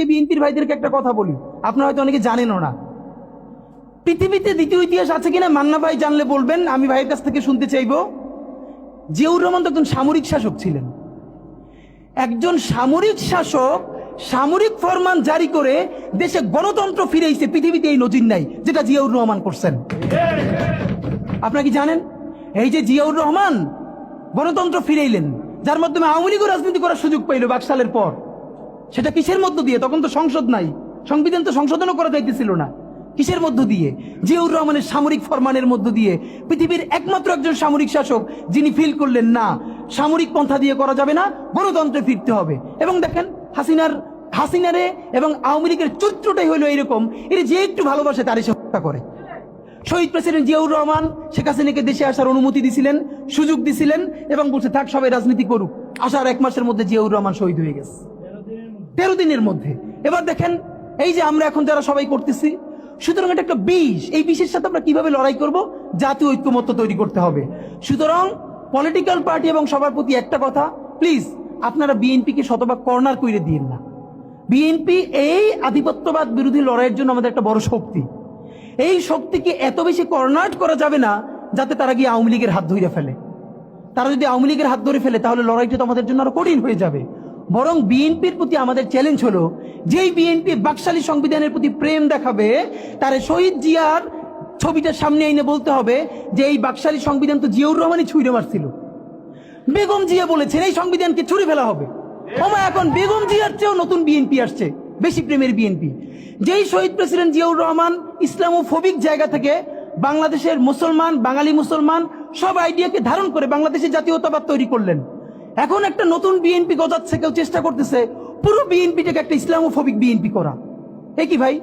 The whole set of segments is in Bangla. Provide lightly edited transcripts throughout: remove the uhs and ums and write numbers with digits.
বিএনপির ভাইদেরকে একটা কথা বলি, আপনারা হয়তো অনেকে জানেনও না। পৃথিবীতে দ্বিতীয় ইতিহাস আছে কিনা মান্না ভাই জানলে বলবেন, আমি ভাইয়ের কাছ থেকে শুনতে চাইব। জিয়াউর রহমান তো একজন সামরিক শাসক ছিলেন। একজন সামরিক শাসক সামরিক ফরমান জারি করে দেশে গণতন্ত্র ফিরেছে, পৃথিবীতে এই নজির নাই যেটা জিয়াউর রহমান করছেন। আপনারা কি জানেন এই যে জিয়াউর রহমান গণতন্ত্র ফিরাইলেন, যার মাধ্যমে আওয়ামী লীগও রাজনীতি করার সুযোগ পাইল বাকশালের পর, সেটা কিসের মধ্য দিয়ে? তখন তো সংসদ নাই, সংবিধান তো সংশোধনও করা যাইতেছিল না। কিসের মধ্য দিয়ে? জিয়াউর রহমানের সামরিক ফরমানের মধ্য দিয়ে। পৃথিবীর একমাত্র একজন সামরিক শাসক যিনি ফিল করলেন না সামরিক পন্থা দিয়ে করা যাবে না, গণতন্ত্রে ফিরতে হবে। এবং দেখেন হাসিনারে এবং আওয়ামী লীগের চরিত্রটাই হলো এইরকম, এর যে একটু ভালোবাসে তারই সে হত্যা করে। শহীদ প্রেসিডেন্ট জিয়াউর রহমান শেখ হাসিনাকে দেশে আসার অনুমতি দিছিলেন, সুযোগ দিছিলেন এবং বলছে থাক সবাই রাজনীতি করুক। আসার 1 মাসের মধ্যে জিয়াউর রহমান শহীদ হয়ে গেছে, 13 দিনের মধ্যে। এবার দেখেন এই যে আমরা এখন যারা সবাই করতেছি, সুতরাং এটা একটা বিষ। এই বিষের সাথে আমরা কিভাবে লড়াই করব? জাতীয় ঐক্যমত্য তৈরি করতে হবে। সুতরাং পলিটিক্যাল পার্টি এবং সবার প্রতি একটা কথা, প্লিজ আপনারা বিএনপিকে শতভাগ কর্নার করে দিন না। বিএনপি এই আধিপত্যবাদ বিরোধী লড়াইয়ের জন্য আমাদের একটা বড় শক্তি। এই শক্তিকে এত বেশি কর্নার করা যাবে না যাতে তারা গিয়ে আওয়ামী লীগের হাত ধরে ফেলে। তারা যদি আওয়ামী লীগের হাত ধরে ফেলে তাহলে লড়াইটা তো আমাদের জন্য আরো কঠিন হয়ে যাবে। বরং বিএনপির প্রতি আমাদের চ্যালেঞ্জ হলো, যেই বিএনপি বাকশালী সংবিধানের প্রতি প্রেম দেখাবে তার শহীদ জিয়ার ছবিটার সামনে এনে বলতে হবে যে এই বাকশালী সংবিধান তো জিয়াউর রহমানই ছুঁড়ে মারছিল। বেগম জিয়া বলেছেন এই সংবিধানকে ছুঁড়ে ফেলা হবে। ওমা এখন বেগম জিয়ার চেয়েও নতুন বিএনপি আসছে, বেশি প্রেমের বিএনপি। যেই শহীদ প্রেসিডেন্ট জিয়াউর রহমান ইসলামোফোবিক জায়গা থেকে বাংলাদেশের মুসলমান, বাঙালি মুসলমান সব আইডিয়াকে ধারণ করে বাংলাদেশের জাতীয়তাবাদ তৈরি করলেন। এখন একটা নতুন বিএনপি গজাচ্ছে, কেউ চেষ্টা করতেছে পুরো বিএনপিটাকে একটা ইসলামোফোবিক বিএনপি করা। এ কি ভাই?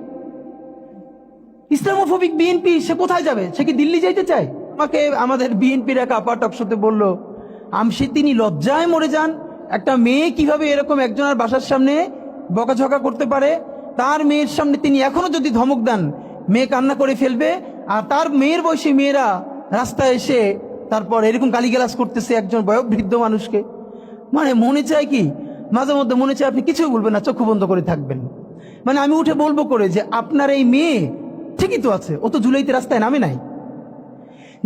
ইসলামোফোবিক বিএনপি সে কোথায় যাবে? সে কি দিল্লি যাইতে চায়? আমাকে আমাদের বিএনপির এক আপা টকশোতে বলল, আমসি তিনি লজ্জায় মরে যান, একটা মেয়ে কিভাবে এরকম একজনের বাসার সামনে বকাঝকা করতে পারে। তার মেয়ের সামনে তিনি এখনো যদি ধমক দেন মেয়ে কান্না করে ফেলবে, আর তার মেয়ের বয়সী মেয়েরা রাস্তায় এসে তারপর এরকম গালিগালাজ করতেছে একজন বয়োবৃদ্ধ মানুষকে। মানে মনে চায় কি, মাঝে মধ্যে মনে চায় আপনি কিছু বলবেন না, চক্ষু বন্ধ করে থাকবেন। মানে আমি উঠে বলবো করে যে আপনার এই মেয়ে ঠিকই তো আছে, ও তো জুলাইতে রাস্তায় নামে নাই।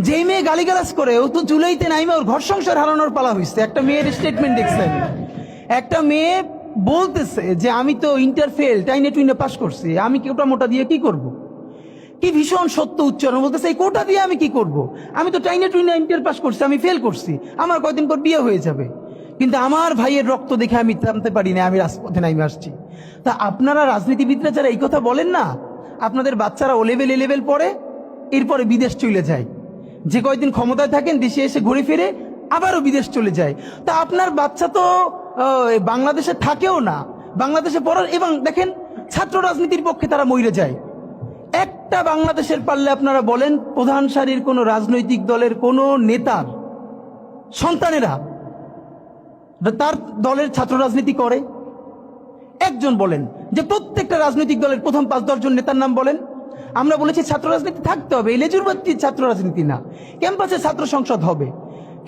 যেই মেয়ে গালিগালাজ করে ও তো জুলাইতে নামে ওর ঘর সংসার হারানোর পালা হয়েছে। একটা মেয়ের স্টেটমেন্ট দেখছেন, একটা মেয়ে বলতেছে যে আমি তো ইন্টার ফেল, টাইনে টুইনে পাস করছি, আমি কোটা মোটা দিয়ে কি করব। কি ভীষণ সত্য উচ্চারণ, বলতেছে এই কোটা দিয়ে আমি কি করব, আমি তো টাইনে টুইনে ইন্টার পাস করছি, আমি ফেল করছি, আমার কয়দিন পর বিয়ে হয়ে যাবে। কিন্তু আমার ভাইয়ের রক্ত দেখে আমি থামতে পারি না, আমি রাজপথে নামে আসছি। তা আপনারা রাজনীতিবিদরা যারা এই কথা বলেন না, আপনাদের বাচ্চারা ও লেভেল এ লেভেল পড়ে, এরপরে বিদেশ চলে যায়। যে কয়দিন ক্ষমতায় থাকেন দেশে এসে ঘুরে ফিরে আবারও বিদেশ চলে যায়। তা আপনার বাচ্চা তো বাংলাদেশে থাকেও না, বাংলাদেশে পড়ার, এবং দেখেন ছাত্র রাজনীতির পক্ষে তারা মরে যায়। একটা বাংলাদেশের পারলে আপনারা বলেন প্রধান সারির কোন রাজনৈতিক দলের কোন নেতার সন্তানেরা তার দলের ছাত্র রাজনীতি করে? একজন বলেন যে প্রত্যেকটা রাজনৈতিক দলের প্রথম 5-10 জন নেতার নাম বলেন। আমরা বলেছি ছাত্র রাজনীতি থাকতে হবে, লেজুরবাদী ছাত্র রাজনীতি না, ক্যাম্পাসে ছাত্র সংসদ হবে।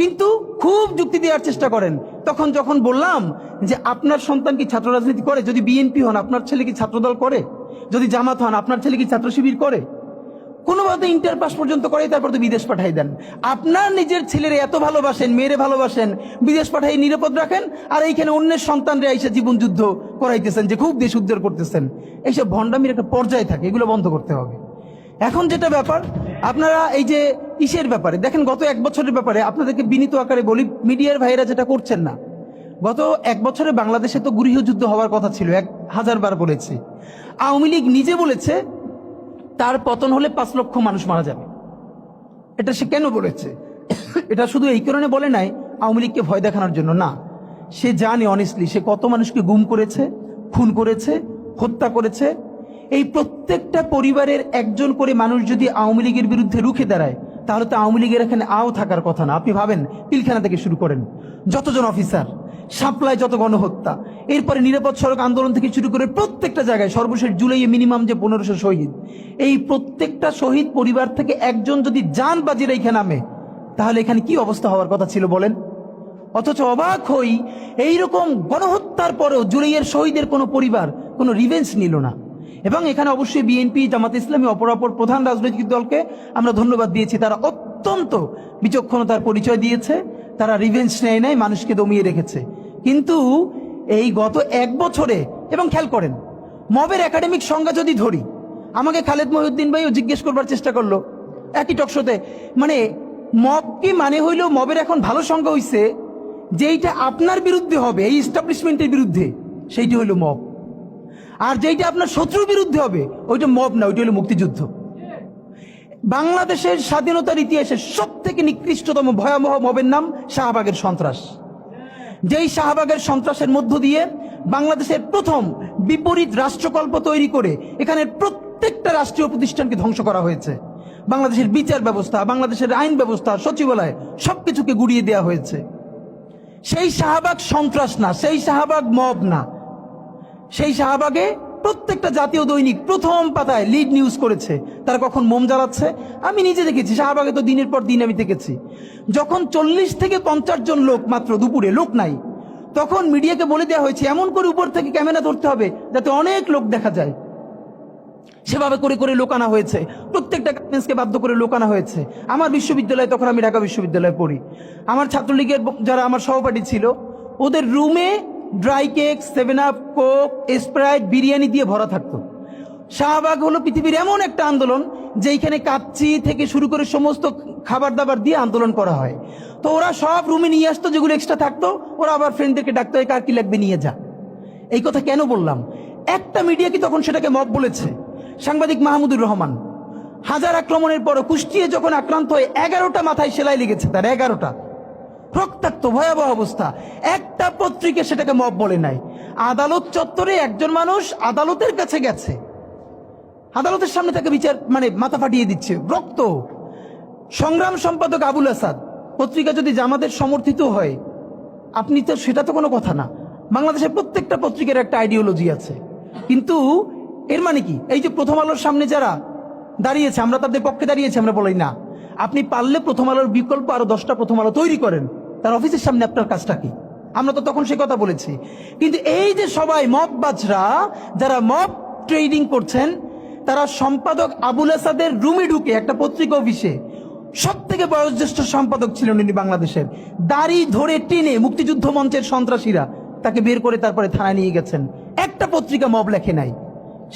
কিন্তু খুব যুক্তি দেওয়ার চেষ্টা করেন। তখন যখন বললাম যে আপনার সন্তান কি ছাত্র রাজনীতি করে, যদি বিএনপি হন আপনার ছেলে কি ছাত্রদল করে, যদি জামাত হন আপনার ছেলে কি ছাত্র শিবির করে, কোনোভাবে ইন্টার পাস পর্যন্ত করে, তারপর তো বিদেশ পাঠাই দেন। আপনার নিজের ছেলেরে এত ভালোবাসেন, মেয়েরে ভালোবাসেন, বিদেশ পাঠাই নিরাপদ রাখেন, আর এইখানে অন্যের সন্তানরা এসে জীবন যুদ্ধ করাইতেছেন যে খুব দেশ উদ্ধার করতেছেন। এইসব ভণ্ডামির একটা পর্যায়ে থাকে, এগুলো বন্ধ করতে হবে। এখন যেটা ব্যাপার, আপনারা এই যে ইসের ব্যাপারে দেখেন, গত 1 বছরের ব্যাপারে আপনাদেরকে বিনীত আকারে বলি, মিডিয়ার ভাইরা যেটা করছেন না, গত 1 বছরে বাংলাদেশে তো গৃহযুদ্ধ হওয়ার কথা ছিল, 1000 বার বলেছি। আওয়ামী লীগ নিজে বলেছে তার পতন হলে 5 লক্ষ মানুষ মারা যাবে। এটা সে কেন বলেছে? এটা শুধু এই কারণে বলে নাই আওয়ামী লীগকে ভয় দেখানোর জন্য না, সে জানে অনেস্টলি সে কত মানুষকে গুম করেছে, খুন করেছে, হত্যা করেছে। এই প্রত্যেকটা পরিবারের একজন করে মানুষ যদি আওয়ামী লীগের বিরুদ্ধে রুখে দাঁড়ায়, তাহলে তো আওয়ামী লীগের এখানে আও থাকার কথা না। আপনি ভাবেন পিলখানা থেকে শুরু করেন, যতজন অফিসার, সাপ্লাই, যত গণহত্যা, এরপরে নিরাপদ সড়ক আন্দোলন থেকে শুরু করে প্রত্যেকটা জায়গায়, সর্বশেষ জুলাইয়ে মিনিমাম যে 1500 শহীদ, এই প্রত্যেকটা শহীদ পরিবার থেকে একজন যদি জান বাজি রেখে নামে, তাহলে এখানে কি অবস্থা হওয়ার কথা ছিল বলেন। অথচ অবাক হই, এইরকম গণহত্যার পরেও জুলাইয়ের শহীদের কোনো পরিবার কোনো রিভেঞ্জ নিল না। এবং এখানে অবশ্যই বিএনপি, জামাত ইসলামী, অপরাপর প্রধান রাজনৈতিক দলকে আমরা ধন্যবাদ দিয়েছি। তারা অত্যন্ত বিচক্ষণতার পরিচয় দিয়েছে, তারা রিভেঞ্জ নেয় নাই, মানুষকে দমিয়ে রেখেছে। কিন্তু এই গত 1 বছরে, এবং খেয়াল করেন মবের একাডেমিক সংজ্ঞা যদি ধরি, আমাকে খালেদ মহিউদ্দিন ভাইও জিজ্ঞেস করবার চেষ্টা করলো একই টকশোতে, মানে মব কি মানে হইল, মবের এখন ভালো সংজ্ঞা হইছে যেইটা আপনার বিরুদ্ধে হবে, এই এস্টাবলিশমেন্টের বিরুদ্ধে, সেইটি হইল মব। আর যেইটা আপনার শত্রুর বিরুদ্ধে হবে ওইটা মব না, ওইটা হলো মুক্তিযুদ্ধ। বাংলাদেশের স্বাধীনতার ইতিহাসে সব থেকে নিকৃষ্টতম ভয়াবহ মবের নাম শাহবাগের সন্ত্রাস। যেই শাহবাগের সন্ত্রাসের মধ্য দিয়ে বাংলাদেশের প্রথম বিপরীত রাষ্ট্রকল্প তৈরি করে এখানের প্রত্যেকটা রাষ্ট্রীয় প্রতিষ্ঠানকে ধ্বংস করা হয়েছে। বাংলাদেশের বিচার ব্যবস্থা, বাংলাদেশের আইন ব্যবস্থা, সচিবালয় সবকিছুকে গুড়িয়ে দেওয়া হয়েছে। সেই শাহবাগ সন্ত্রাস না, সেই শাহবাগ মব না। সেই শাহবাগে প্রত্যেকটা জাতীয় দৈনিক প্রথম পাতায় লিড নিউজ করেছে তারা কখন মোম জ্বালাচ্ছে। আমি নিজে দেখেছি, শাহবাগে তো দিনের পর দিন আমি দেখেছি। যখন 40 থেকে 50 জন লোক মাত্র, দুপুরে লোক নাই, তখন মিডিয়াকে বলে দেওয়া হয়েছে এমন করে উপর থেকে ক্যামেরা ধরতে হবে যাতে অনেক লোক দেখা যায়। সেভাবে করে করে লোক আনা হয়েছে, প্রত্যেকটা গার্মেন্টসকে বাধ্য করে লোক আনা হয়েছে। আমার বিশ্ববিদ্যালয়ে, তখন আমি ঢাকা বিশ্ববিদ্যালয়ে পড়ি, আমার ছাত্রলীগের যারা আমার সহপাঠী ছিল, ওদের রুমে dry cake, 7 up, Coke, Sprite, biryani দিয়ে ভরা থাকতো। শাহবাগ হলো পৃথিবীর এমন একটা আন্দোলন যেখানে কাচ্চি থেকে শুরু করে সমস্ত খাবার দাবার দিয়ে আন্দোলন করা হয়। তো ওরা সব রুমে নিয়ে আসতো, যেগুলো এক্সট্রা থাকতো ওরা আবার ফ্রেন্ডদেরকে ডাকতো, কার কি লাগবে নিয়ে যা। এই কথা কেন বললাম? একটা মিডিয়া কি তখন সেটাকে মব বলেছে? সাংবাদিক মাহমুদুর রহমান হাজার আক্রমণের পর কুষ্টিয়ে যখন আক্রান্ত হয়ে 11টা মাথায় সেলাই লেগেছে, তার 11টা, রক্তাক্ত ভয়াবহ অবস্থা, একটা পত্রিকা সেটাকে মব বলে নাই। আদালত চত্বরে একজন মানুষ আদালতের কাছে গেছে, আদালতের সামনে তাকে বিচার মানে মাথা ফাটিয়ে দিচ্ছে, রক্ত। সংগ্রাম সম্পাদক আবুল আসাদ, পত্রিকা যদি জামাতের সমর্থিত হয়, আপনি তো, সেটা তো কোনো কথা না। বাংলাদেশের প্রত্যেকটা পত্রিকার একটা আইডিওলজি আছে। কিন্তু এর মানে কি, এই যে প্রথম আলোর সামনে যারা দাঁড়িয়েছে, আমরা তাদের পক্ষে দাঁড়িয়েছি, আমরা বলি না। আপনি পারলে প্রথম আলোর বিকল্প আরো 10টা প্রথম আলো তৈরি করেন, তার অফিসের সামনে আপনার কাজটা কি? আমরা তো তখন সে কথা বলেছি। কিন্তু এই যে সবাই মব বাজরা, যারা মব ট্রেডিং করছেন, তারা সম্পাদক আবুল আসাদের রুমে ঢুকে, একটা পত্রিকা অফিসে, সব থেকে বয়োজ্যেষ্ঠ সম্পাদক ছিলেন উনি বাংলাদেশের, দাড়ি ধরে টেনে মুক্তিযুদ্ধ মঞ্চের সন্ত্রাসীরা তাকে বের করে তারপরে থানায় নিয়ে গেছেন। একটা পত্রিকা মব লেখে নাই,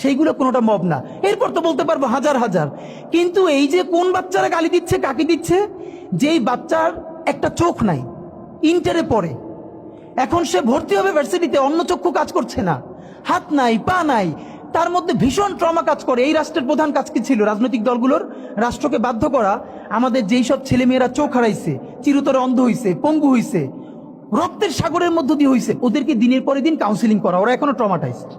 সেইগুলো কোনোটা মব না। এরপর তো বলতে পারবো হাজার হাজার। কিন্তু এই যে কোন বাচ্চারা গালি দিচ্ছে, কাকে দিচ্ছে, যেই বাচ্চার একটা চোখ নাই, ইন্টারে পড়ে, এখন সে ভর্তি হবে ভার্সিটিতে, অন্য চক্ষু কাজ করছে না, হাত নাই, পা নাই, তার মধ্যে ভীষণ ট্রমা কাজ করে। এই রাষ্ট্রের প্রধান কাজ কি ছিল? রাজনৈতিক দলগুলোর রাষ্ট্রকে বাধ্য করা, আমাদের যেই সব ছেলেমেয়েরা চোখ হারাইছে, চিরতরে অন্ধ হইছে, পঙ্গু হইছে, রক্তের সাগরের মধ্য দিয়ে হইছে, ওদেরকে দিনের পরে দিন কাউন্সিলিং করা। ওরা এখনো ট্রমাটাইজড।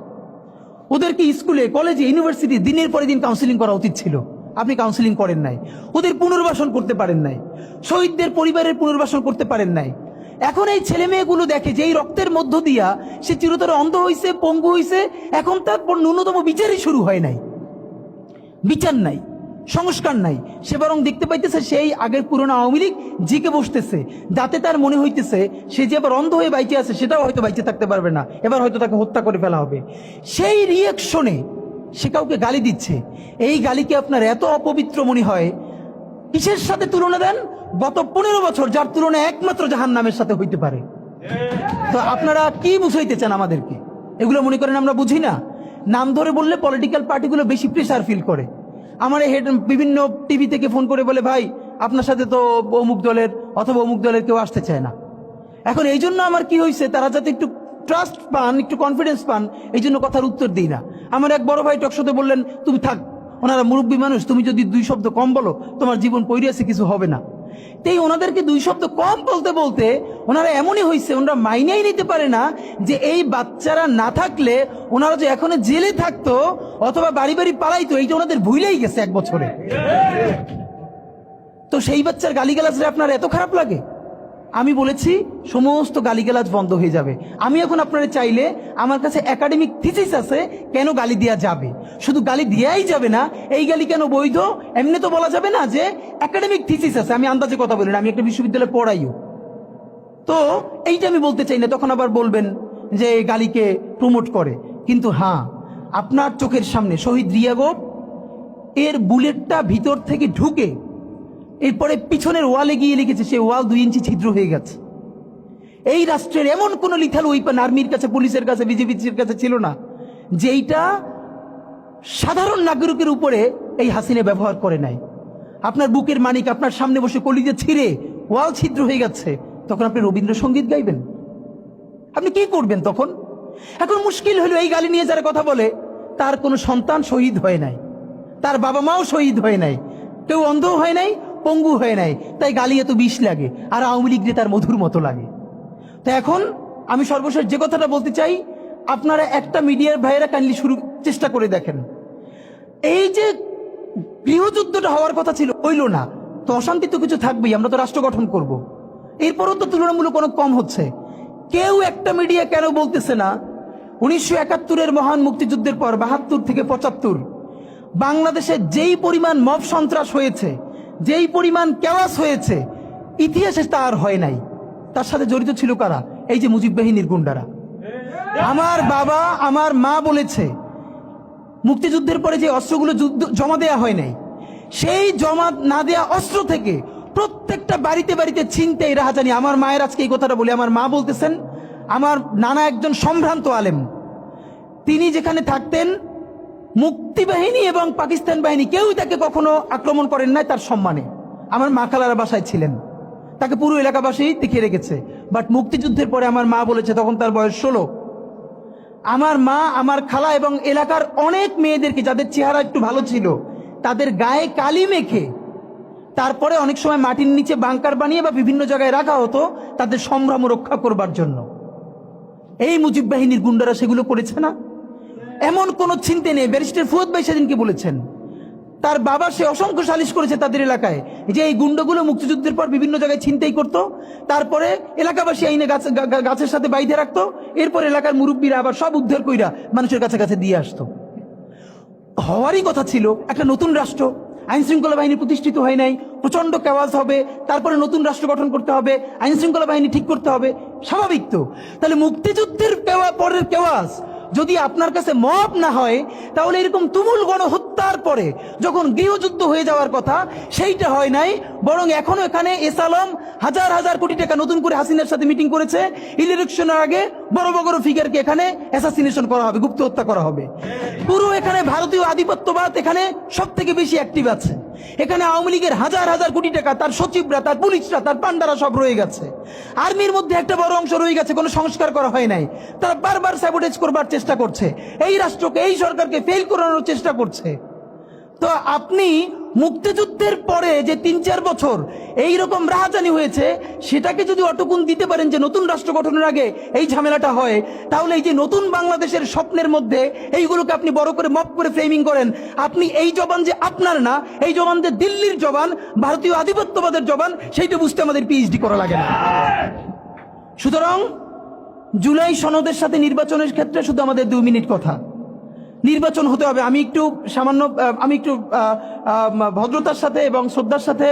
ওদেরকে স্কুলে, কলেজে, ইউনিভার্সিটি দিনের পরে দিন কাউন্সিলিং করা উচিত ছিল। আপনি কাউন্সিলিং করেন নাই, ওদের পুনর্বাসন করতে পারেন নাই, শহীদদের পরিবারের পুনর্বাসন করতে পারেন নাই। এখন এই ছেলে মেয়েগুলো দেখে যে এই রক্তের মধ্য দিয়া সে চিরতরে অন্ধ হইছে, পঙ্গু হইছে, এখন তার ন্যূনতম বিচারই শুরু হয় নাই, বিচার নাই, সংস্কার নাই। সে বরং দেখতে পাইতেছে সেই আগের পুরনো আওয়ামী লীগ জিকে বসতেছে, যাতে তার মনে হইতেছে সে যে আবার অন্ধ হয়ে বাইচে আছে, সেটাও হয়তো বাইচে থাকতে পারবে না, এবার হয়তো তাকে হত্যা করে ফেলা হবে। সেই রিয়েকশনে সে কাউকে গালি দিচ্ছে। এই গালিকে আপনার এত অপবিত্র মনে হয়, কিসের সাথে তুলনা দেন? গত 15 বছর যার তুলনা একমাত্র জাহান্নামের সাথে হইতে পারে। তো আপনারা কি বুঝাইতে চান আমাদেরকে? এগুলো মনে করেন আমরা বুঝি না? নাম ধরে বললে পলিটিক্যাল পার্টিগুলো বেশি প্রেসার ফিল করে। আমার হেড বিভিন্ন টিভি থেকে ফোন করে বলে, ভাই আপনার সাথে তো অমুক দলের অথবা অমুক দলের কেউ আসতে চায় না। এখন এই জন্য আমার কি হয়েছে, তারা যাতে একটু ট্রাস্ট পান, একটু কনফিডেন্স পান, এই জন্য কথার উত্তর দিই না। আমার এক বড় ভাই টকশোতে বললেন, তুমি থাক, ওনারা মুরব্বী মানুষ, তুমি যদি 2 শব্দ কম বলো তোমার জীবন পইরিয়াছে, কিছু হবে না। তাই ওনাদেরকে 2 শব্দ কম বলতে বলতে ওনারা এমনই হয়েছে, ওনারা মাইনেই নিতে পারে না যে এই বাচ্চারা না থাকলে ওনারা যে এখনো জেলে থাকতো অথবা বাড়ি বাড়ি পালাইতো, এইটা ওনাদের ভুলেই গেছে 1 বছরে। তো সেই বাচ্চার গালিগালাজরে আপনার এত খারাপ লাগে? আমি বলেছি সমস্ত গালিগালাজ বন্ধ হয়ে যাবে। আমি এখন আপনারা চাইলে, আমার কাছে একাডেমিক থিসিস আছে কেন গালি দেওয়া যাবে। শুধু গালি দেওয়াই যাবে না, এই গালি কেন বৈধ এমনি তো বলা যাবে না, যে একাডেমিক থিসিস আছে। আমি আন্দাজে কথা বলি না, আমি একটা বিশ্ববিদ্যালয়ে পড়াইও, তো এইটা আমি বলতে চাই না। তখন আবার বলবেন যে গালিকে প্রমোট করে। কিন্তু হ্যাঁ, আপনার চোখের সামনে শহীদ রিয়াগো এর বুলেটটা ভিতর থেকে ঢুকে এরপরে পিছনের ওয়ালে গিয়ে লিখেছে, সে ওয়াল 2 ইঞ্চি ছিদ্র হয়ে গেছে। এই রাষ্ট্রের এমন কোন লিথাল ওয়েপন আর্মির কাছে, পুলিশের কাছে, বিজেপির কাছে ছিল না যেইটা সাধারণ নাগরিকের উপরে এই হাসিনা ব্যবহার করে নাই। আপনার বুকের মানিক আপনার সামনে বসে কলিজা ছিঁড়ে ওয়াল ছিদ্র হয়ে যাচ্ছে, তখন আপনি রবীন্দ্রসঙ্গীত গাইবেন? আপনি কি করবেন তখন? এখন মুশকিল হলো, এই গালি নিয়ে যারা কথা বলে তার কোনো সন্তান শহীদ হয় নাই, তার বাবা মাও শহীদ হয় নাই, কেউ অন্ধ হয় নাই, পঙ্গু হয় নাই, তাই গালি এত বিষ লাগে, আর আওয়ামী লীগ তার মধুর মতো লাগে। তো এখন আমি সর্বশেষ যে কথাটা বলতে চাই, আপনারা একটা মিডিয়ার ভাইয়েরা কাইন্ডলি চেষ্টা করে দেখেন, এই যে গৃহযুদ্ধটা হওয়ার কথা ছিল হইল না, তো অশান্তি তো কিছু থাকবেই, আমরা তো রাষ্ট্র গঠন করব, এরপরও তো তুলনামূলক অনেক কম হচ্ছে। কেউ একটা মিডিয়া কেন বলতেছে না 1971-এর মহান মুক্তিযুদ্ধের পর 72 থেকে 75 বাংলাদেশে যেই পরিমাণ মব সন্ত্রাস হয়েছে, যেই পরিমাণ কেওয়াস হয়েছে, ইতিহাসে তা আর হয় নাই। তার সাথে জড়িত ছিল কারা? এই যে মুজিব বাহিনীর গুন্ডারা। আমার বাবা আমার মা বলেছে মুক্তিযুদ্ধের পরে যে অস্ত্রগুলো জমা দেয়া হয় নাই, সেই জমা না দেয়া অস্ত্র থেকে প্রত্যেকটা বাড়িতে বাড়িতে ছিনতাই, রাহাজানি। আমার মায়ের আজকে এই কথাটা বলে, আমার মা বলতেছেন আমার নানা একজন সম্ভ্রান্ত আলেম, তিনি যেখানে থাকতেন মুক্তি বাহিনী এবং পাকিস্তান বাহিনী কেউই তাকে কখনো আক্রমণ করেন নাই তার সম্মানে। আমার মা খালার বাসায় ছিলেন, তাকে পুরো এলাকাবাসী দেখে রেখেছে। বাট মুক্তিযুদ্ধের পরে আমার মা বলেছে, তখন তার বয়স 16, আমার মা আমার খালা এবং এলাকার অনেক মেয়েদেরকে, যাদের চেহারা একটু ভালো ছিল, তাদের গায়ে কালি মেখে তারপরে অনেক সময় মাটির নিচে বাংকার বানিয়ে বা বিভিন্ন জায়গায় রাখা হতো তাদের সম্ভ্রম রক্ষা করবার জন্য। এই মুজিব বাহিনীর গুন্ডারা সেগুলো করেছে না? এমন কোন চিন্তা নেই। ব্যারিস্টার ফুয়াদ ভাই সেদিনকে বলেছেন, তার বাবা সে অসংখ্য সালিশ করেছে তাদের এলাকায়, যে এই গুন্ডাগুলো মুক্তিযুদ্ধের পর বিভিন্ন জায়গায় ছিনতাই করতো, তারপরে এলাকাবাসী আইনে গাছের সাথে বাইধে রাখতো, এরপর এলাকার মুরব্বীরা আবার সব উদ্ধার কইরা মানুষের কাছে কাছে দিয়ে আসতো। হওয়ারই কথা ছিল একটা নতুন রাষ্ট্র, আইন শৃঙ্খলা বাহিনী প্রতিষ্ঠিত হয় নাই, প্রচন্ড কেওয়াজ হবে, তারপরে নতুন রাষ্ট্র গঠন করতে হবে, আইন শৃঙ্খলা বাহিনী ঠিক করতে হবে, স্বাভাবিক তো। তাহলে মুক্তিযুদ্ধের পরের কেওয়াজ যদি আপনার কাছে মব না হয়, তাহলে এরকম তুমুল গণহত্যার পরে যখন গৃহযুদ্ধ হয়ে যাওয়ার কথা সেইটা হয় নাই, বরং এখনো এখানে এস আলম হাজার হাজার কোটি টাকা নতুন করে হাসিনার সাথে মিটিং করেছে, ইলেকশনের আগে বড় বড় ফিগারকে এখানে অ্যাসাসিনেশন করা হবে, গুপ্ত হত্যা করা হবে। পুরো এখানে ভারতীয় আধিপত্যবাদ এখানে সব থেকে বেশি অ্যাক্টিভ আছে। এখানে আওয়ামী লীগের হাজার হাজার কোটি টাকা, তার সচিবরা, তার পুলিশরা, তার পান্ডারা সব রয়ে গেছে। আর্মির মধ্যে একটা বড় অংশ রয়ে গেছে, কোনো সংস্কার করা হয় নাই, তারা বারবার স্যাবোটেজ করবার চেষ্টা করছে, এই রাষ্ট্রকে এই সরকারকে ফেল করানোর চেষ্টা করছে। তো আপনি মুক্তিযুদ্ধের পরে যে 3-4 বছর এই রকম রাহাজানি হয়েছে, সেটাকে যদি অটকুন দিতে পারেন যে নতুন রাষ্ট্র গঠনের আগে এই ঝামেলাটা হয়, তাহলে এই যে নতুন বাংলাদেশের স্বপ্নের মধ্যে এইগুলোকে আপনি বড় করে মপ করে ফ্রেমিং করেন, আপনি এই জবান যে আপনার না, এই জবান যে দিল্লির জবান, ভারতীয় আধিপত্যবাদের জবান, সেইটা বুঝতে আমাদের পিএইচডি করা লাগে না। সুতরাং জুলাই সনদের সাথে নির্বাচনের ক্ষেত্রে শুধু আমাদের 2 মিনিট কথা। নির্বাচন হতে হবে। আমি একটু ভদ্রতার সাথে এবং শ্রদ্ধার সাথে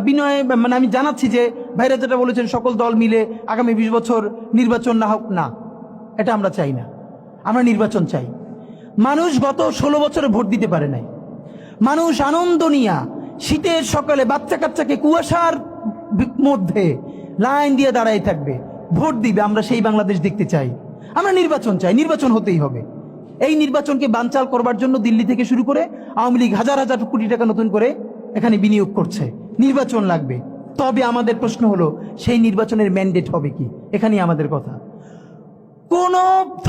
বিনয় আমি জানাচ্ছি যে ভাইরা যেটা বলেছেন সকল দল মিলে আগামী 20 বছর নির্বাচন না হোক, না, এটা আমরা চাই না। আমরা নির্বাচন চাই। মানুষ গত 16 বছরে ভোট দিতে পারে নাই। মানুষ আনন্দ নিয়া শীতের সকালে বাচ্চা কাচ্চাকে কুয়াশার মধ্যে লাইন দিয়ে দাঁড়াই থাকবে, ভোট দিবে। আমরা সেই বাংলাদেশ দেখতে চাই। আমরা নির্বাচন চাই, নির্বাচন হতেই হবে। এই নির্বাচনকে বানচাল করবার জন্য দিল্লি থেকে শুরু করে আওয়ামী লীগ হাজার হাজার কোটি টাকা নতুন করে এখানে বিনিয়োগ করছে। নির্বাচন লাগবে, তবে আমাদের প্রশ্ন হলো সেই নির্বাচনের ম্যান্ডেট হবে কি? এখানেই আমাদের কথা। কোন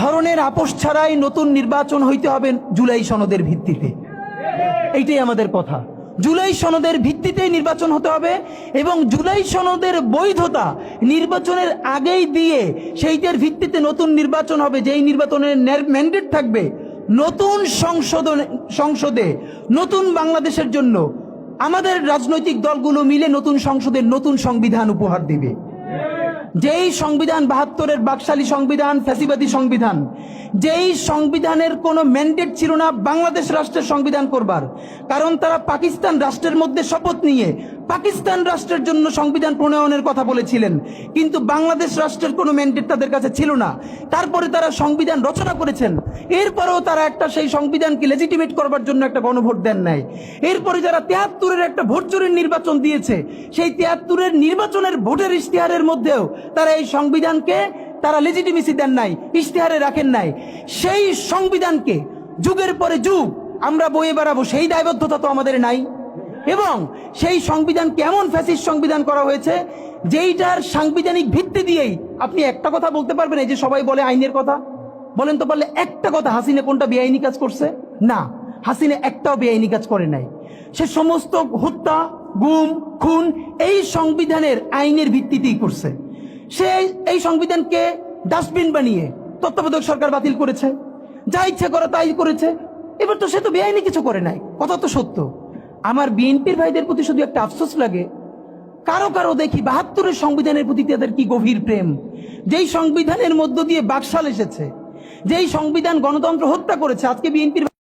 ধরনের আপোষ ছাড়াই নতুন নির্বাচন হইতে হবে জুলাই সনদের ভিত্তিতে, এইটাই আমাদের কথা। জুলাই সনদের ভিত্তিতেই নির্বাচন হতে হবে এবং জুলাই সনদের বৈধতা নির্বাচনের আগেই দিয়ে সেইটার ভিত্তিতে নতুন নির্বাচন হবে, যেই নির্বাচনের ম্যান্ডেট থাকবে নতুন সংসদে নতুন বাংলাদেশের জন্য আমাদের রাজনৈতিক দলগুলো মিলে নতুন সংসদের নতুন সংবিধান উপহার দিবে। যেই সংবিধান 72-এর বাকশালী সংবিধান, ফ্যাসিবাদী সংবিধান, যেই সংবিধানের কোনো ম্যান্ডেট ছিল না বাংলাদেশ রাষ্ট্রের সংবিধান করবার, কারণ তারা পাকিস্তান রাষ্ট্রের মধ্যে শপথ নিয়ে পাকিস্তান রাষ্ট্রের জন্য সংবিধান প্রণয়নের কথা বলেছিলেন, কিন্তু বাংলাদেশ রাষ্ট্রের কোনো ম্যান্ডেট তাদের কাছে ছিল না। তারপরে তারা সংবিধান রচনা করেছেন, এরপরেও তারা একটা সেই সংবিধানকে লেজিটিমেট করবার জন্য একটা গণভোট দেন নাই। এরপরে যারা 73-এর একটা ভোট চুরির নির্বাচন দিয়েছে, সেই 73-এর নির্বাচনের ভোটের ইশতেহারের মধ্যেও তারা এই সংবিধানকে তারা লেজিটিমেসি দেন নাই, ইশতেহারে রাখেন নাই। সেই সংবিধানকে যুগের পরে যুগ আমরা বয়ে বেড়াবো, সেই দায়বদ্ধতা তো আমাদের নাই। এবং সেই সংবিধান কেমন ফ্যাসিস্ট সংবিধান করা হয়েছে, যেইটার সাংবিধানিক ভিত্তি দিয়েই আপনি একটা কথা বলতে পারবেন, এই যে সবাই বলে আইনের কথা, বলেন তো পারলে একটা কথা, হাসিনা কোনটা বেআইনি কাজ করছে? না, হাসিনা একটাও বেআইনি কাজ করে নাই। সে সমস্ত হত্যা, গুম, খুন এই সংবিধানের আইনের ভিত্তিতেই করছে। সে এই সংবিধানকে ডাস্টবিন বানিয়ে তত্ত্বাবধায়ক সরকার বাতিল করেছে, যা ইচ্ছা করে তাই করেছে। এবার তো সে তো বেআইনি কিছু করে নাই, কথা তো সত্য। আমার বিএনপির ভাইদের প্রতি শুধু একটা আফসোস লাগে, কারো কারো দেখি 72-এর সংবিধানের প্রতি তাদের কি গভীর প্রেম, যেই সংবিধানের মধ্য দিয়ে বাকশাল এসেছে, যেই সংবিধান গণতন্ত্র হত্যা করেছে। আজকে বিএনপির